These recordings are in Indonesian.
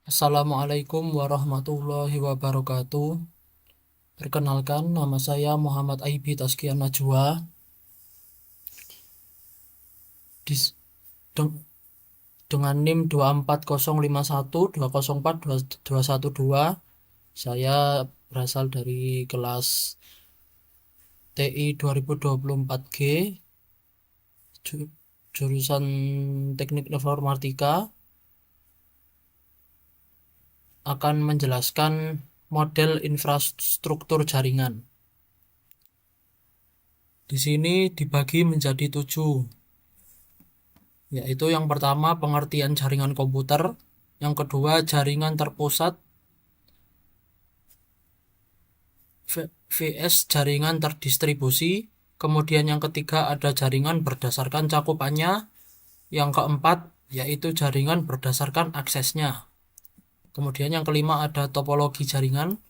Assalamualaikum warahmatullahi wabarakatuh. Perkenalkan, nama saya Muhammad Aibi Tazkiyah Najwa. Dis- deng- dengan NIM 24051204212. Saya berasal dari kelas TI 2024G, jurusan Teknik Informatika, akan menjelaskan model infrastruktur jaringan. Di sini dibagi menjadi 7, yaitu yang pertama pengertian jaringan komputer, yang kedua jaringan terpusat vs jaringan terdistribusi, kemudian yang ketiga ada jaringan berdasarkan cakupannya, yang keempat yaitu jaringan berdasarkan aksesnya, kemudian yang kelima ada topologi jaringan,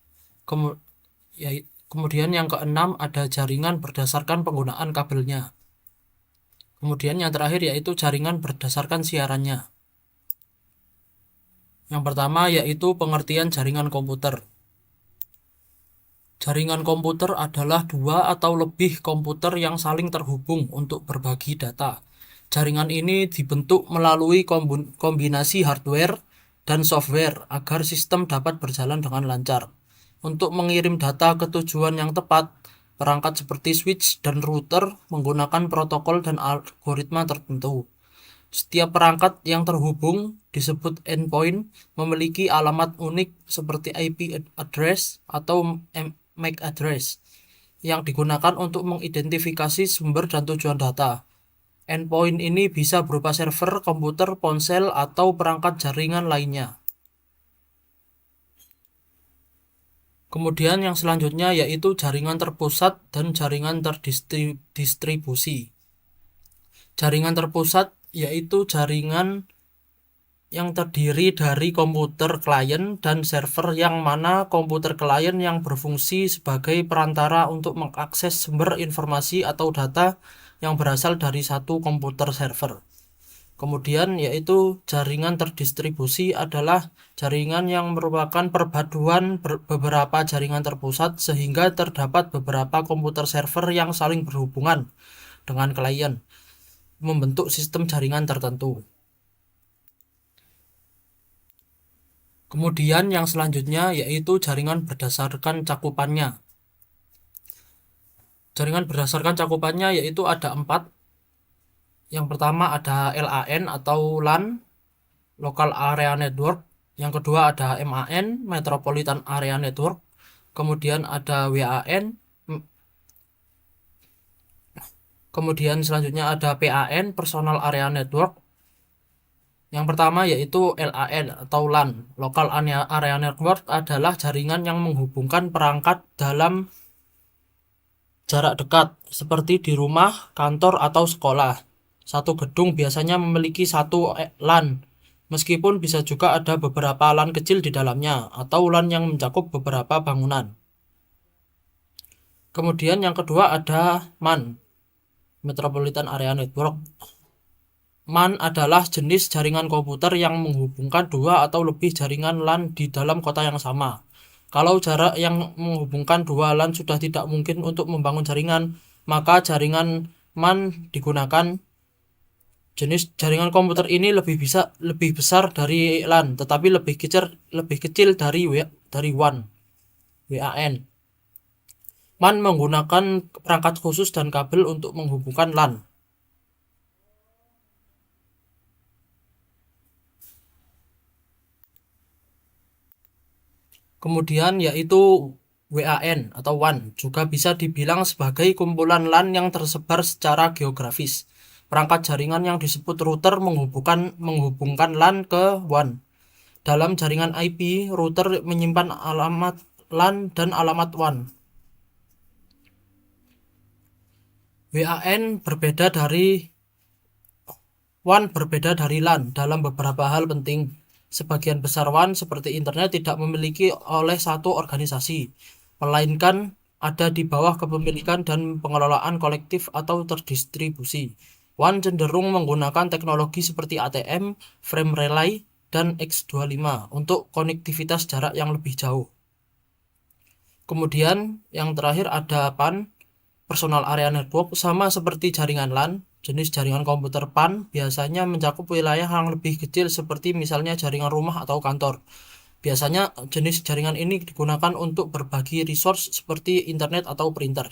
kemudian yang keenam ada jaringan berdasarkan penggunaan kabelnya, kemudian yang terakhir yaitu jaringan berdasarkan siarannya. Yang pertama yaitu pengertian jaringan komputer. Jaringan komputer adalah dua atau lebih komputer yang saling terhubung untuk berbagi data. Jaringan ini dibentuk melalui kombinasi hardware dan software agar sistem dapat berjalan dengan lancar. Untuk mengirim data ke tujuan yang tepat, perangkat seperti switch dan router menggunakan protokol dan algoritma tertentu. Setiap perangkat yang terhubung disebut endpoint memiliki alamat unik seperti IP address atau MAC address yang digunakan untuk mengidentifikasi sumber dan tujuan data. Endpoint ini bisa berupa server, komputer, ponsel, atau perangkat jaringan lainnya. Kemudian yang selanjutnya yaitu jaringan terpusat dan jaringan terdistribusi. Jaringan terpusat yaitu jaringan yang terdiri dari komputer klien dan server, yang mana komputer klien yang berfungsi sebagai perantara untuk mengakses sumber informasi atau data yang berasal dari satu komputer server. Kemudian yaitu jaringan terdistribusi adalah jaringan yang merupakan perpaduan beberapa jaringan terpusat sehingga terdapat beberapa komputer server yang saling berhubungan dengan klien membentuk sistem jaringan tertentu. Kemudian yang selanjutnya yaitu jaringan berdasarkan cakupannya. Jaringan berdasarkan cakupannya yaitu ada 4. Yang pertama ada LAN atau LAN, Local Area Network. Yang kedua ada MAN, Metropolitan Area Network. Kemudian ada WAN. Kemudian selanjutnya ada PAN, Personal Area Network. Yang pertama yaitu LAN atau LAN, Local Area Network, adalah jaringan yang menghubungkan perangkat dalam jarak dekat seperti di rumah, kantor, atau sekolah. Satu gedung biasanya memiliki satu LAN, meskipun bisa juga ada beberapa LAN kecil di dalamnya atau LAN yang mencakup beberapa bangunan. Kemudian yang kedua ada MAN, Metropolitan Area Network. MAN adalah jenis jaringan komputer yang menghubungkan dua atau lebih jaringan LAN di dalam kota yang sama. Kalau jarak yang menghubungkan dua LAN sudah tidak mungkin untuk membangun jaringan, maka jaringan MAN digunakan. Jenis jaringan komputer ini lebih besar dari LAN, tetapi lebih kecil dari WAN. MAN menggunakan perangkat khusus dan kabel untuk menghubungkan LAN. Kemudian yaitu WAN atau WAN, juga bisa dibilang sebagai kumpulan LAN yang tersebar secara geografis. Perangkat jaringan yang disebut router menghubungkan LAN ke WAN. Dalam jaringan IP, router menyimpan alamat LAN dan alamat WAN. WAN berbeda dari WAN berbeda dari LAN dalam beberapa hal penting. Sebagian besar WAN seperti internet tidak memiliki oleh satu organisasi, melainkan ada di bawah kepemilikan dan pengelolaan kolektif atau terdistribusi. WAN cenderung menggunakan teknologi seperti ATM, frame relay, dan X25 untuk konektivitas jarak yang lebih jauh. Kemudian yang terakhir ada PAN, Personal Area Network, sama seperti jaringan LAN. Jenis jaringan komputer PAN biasanya mencakup wilayah yang lebih kecil seperti misalnya jaringan rumah atau kantor. Biasanya jenis jaringan ini digunakan untuk berbagi resource seperti internet atau printer.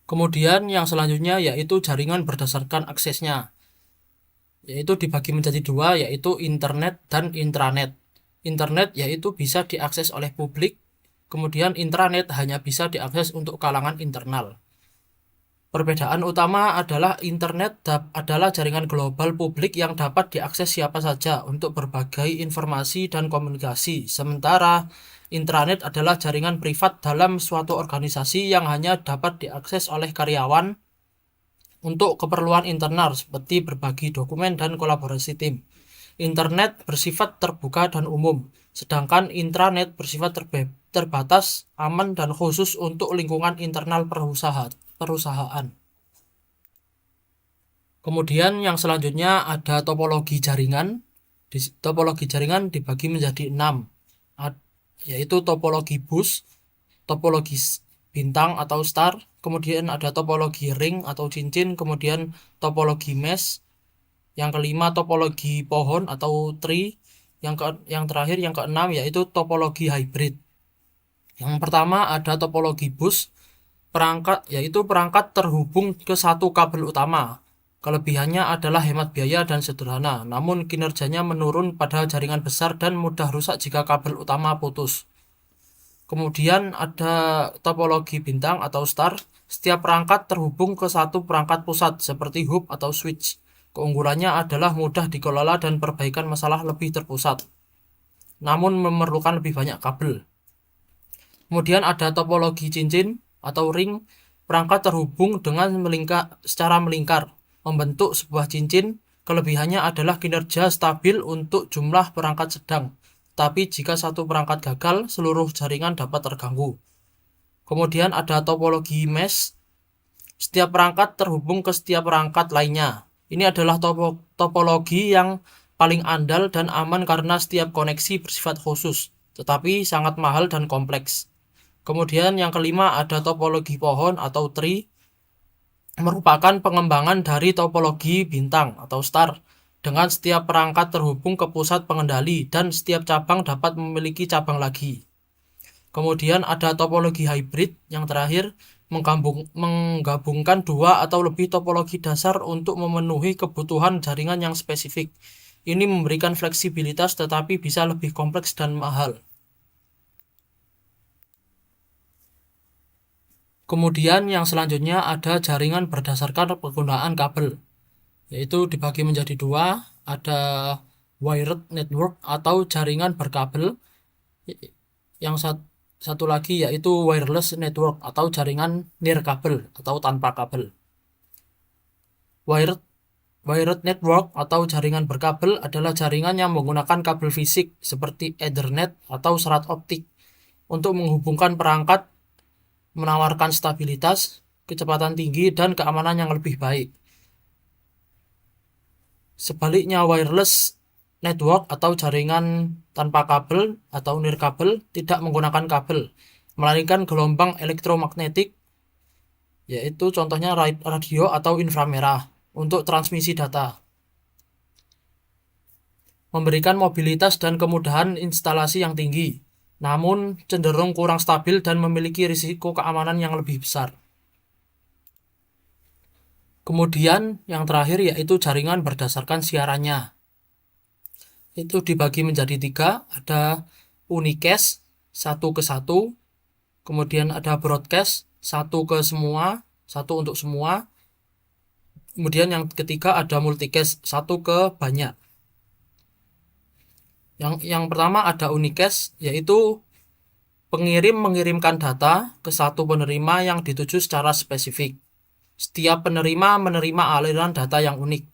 Kemudian yang selanjutnya yaitu jaringan berdasarkan aksesnya, yaitu dibagi menjadi dua, yaitu internet dan intranet. Internet yaitu bisa diakses oleh publik, kemudian intranet hanya bisa diakses untuk kalangan internal. Perbedaan utama adalah internet adalah jaringan global publik yang dapat diakses siapa saja untuk berbagai informasi dan komunikasi. Sementara intranet adalah jaringan privat dalam suatu organisasi yang hanya dapat diakses oleh karyawan untuk keperluan internal seperti berbagi dokumen dan kolaborasi tim. Internet bersifat terbuka dan umum, sedangkan intranet bersifat terbatas, aman, dan khusus untuk lingkungan internal perusahaan. Kemudian yang selanjutnya ada topologi jaringan. Topologi jaringan dibagi menjadi 6, yaitu topologi bus, topologi bintang atau star, kemudian ada topologi ring atau cincin, kemudian topologi mesh, yang kelima topologi pohon atau tree, yang terakhir yang keenam yaitu topologi hybrid. Yang pertama ada topologi bus, yaitu perangkat terhubung ke satu kabel utama. Kelebihannya adalah hemat biaya dan sederhana, namun kinerjanya menurun pada jaringan besar dan mudah rusak jika kabel utama putus. Kemudian ada topologi bintang atau star. Setiap perangkat terhubung ke satu perangkat pusat seperti hub atau switch. Keunggulannya adalah mudah dikelola dan perbaikan masalah lebih terpusat, namun memerlukan lebih banyak kabel. Kemudian ada topologi cincin atau ring. Perangkat terhubung dengan secara melingkar, membentuk sebuah cincin. Kelebihannya adalah kinerja stabil untuk jumlah perangkat sedang, tapi jika satu perangkat gagal, seluruh jaringan dapat terganggu. Kemudian ada topologi mesh. Setiap perangkat terhubung ke setiap perangkat lainnya. Ini adalah topologi yang paling andal dan aman karena setiap koneksi bersifat khusus, tetapi sangat mahal dan kompleks. Kemudian yang kelima ada topologi pohon atau tree, merupakan pengembangan dari topologi bintang atau star, dengan setiap perangkat terhubung ke pusat pengendali dan setiap cabang dapat memiliki cabang lagi. Kemudian ada topologi hybrid yang terakhir, menggabungkan dua atau lebih topologi dasar untuk memenuhi kebutuhan jaringan yang spesifik. Ini memberikan fleksibilitas tetapi bisa lebih kompleks dan mahal. Kemudian yang selanjutnya ada jaringan berdasarkan penggunaan kabel, yaitu dibagi menjadi dua, ada wired network atau jaringan berkabel, yang satu lagi yaitu wireless network atau jaringan nirkabel atau tanpa kabel. Wired network atau jaringan berkabel adalah jaringan yang menggunakan kabel fisik seperti Ethernet atau serat optik untuk menghubungkan perangkat, menawarkan stabilitas, kecepatan tinggi, dan keamanan yang lebih baik. Sebaliknya, wireless network atau jaringan tanpa kabel atau nirkabel tidak menggunakan kabel, melainkan gelombang elektromagnetik, yaitu contohnya radio atau inframerah, untuk transmisi data. Memberikan mobilitas dan kemudahan instalasi yang tinggi, namun cenderung kurang stabil dan memiliki risiko keamanan yang lebih besar. Kemudian yang terakhir yaitu jaringan berdasarkan siarannya. Itu dibagi menjadi tiga, ada unicast, satu ke satu, kemudian ada broadcast, satu ke semua, satu untuk semua, kemudian yang ketiga ada multicast, satu ke banyak. Yang pertama ada unicast, yaitu pengirim mengirimkan data ke satu penerima yang dituju secara spesifik. Setiap penerima menerima aliran data yang unik.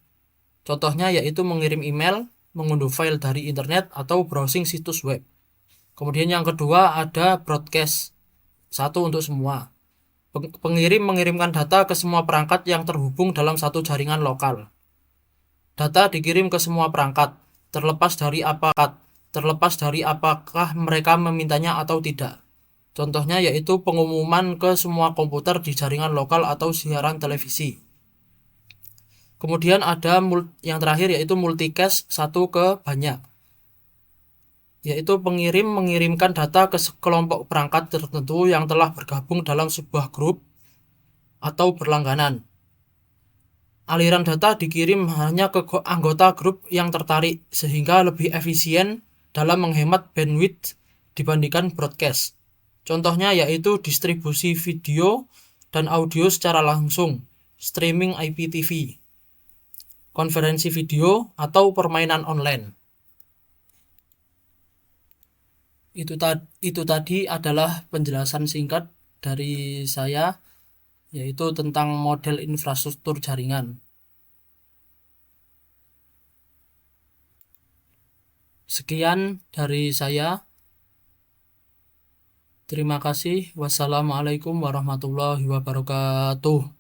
Contohnya yaitu mengirim email, mengunduh file dari internet, atau browsing situs web. Kemudian yang kedua ada broadcast, satu untuk semua. Pengirim mengirimkan data ke semua perangkat yang terhubung dalam satu jaringan lokal. Data dikirim ke semua perangkat, terlepas dari apakah mereka memintanya atau tidak. Contohnya yaitu pengumuman ke semua komputer di jaringan lokal atau siaran televisi. Kemudian ada yang terakhir yaitu multicast satu ke banyak, yaitu pengirim mengirimkan data ke kelompok perangkat tertentu yang telah bergabung dalam sebuah grup atau berlangganan. Aliran data dikirim hanya ke anggota grup yang tertarik, sehingga lebih efisien dalam menghemat bandwidth dibandingkan broadcast. Contohnya yaitu distribusi video dan audio secara langsung, streaming IPTV, konferensi video, atau permainan online. Itu tadi adalah penjelasan singkat dari saya, yaitu tentang model infrastruktur jaringan. Sekian dari saya. Terima kasih. Wassalamualaikum warahmatullahi wabarakatuh.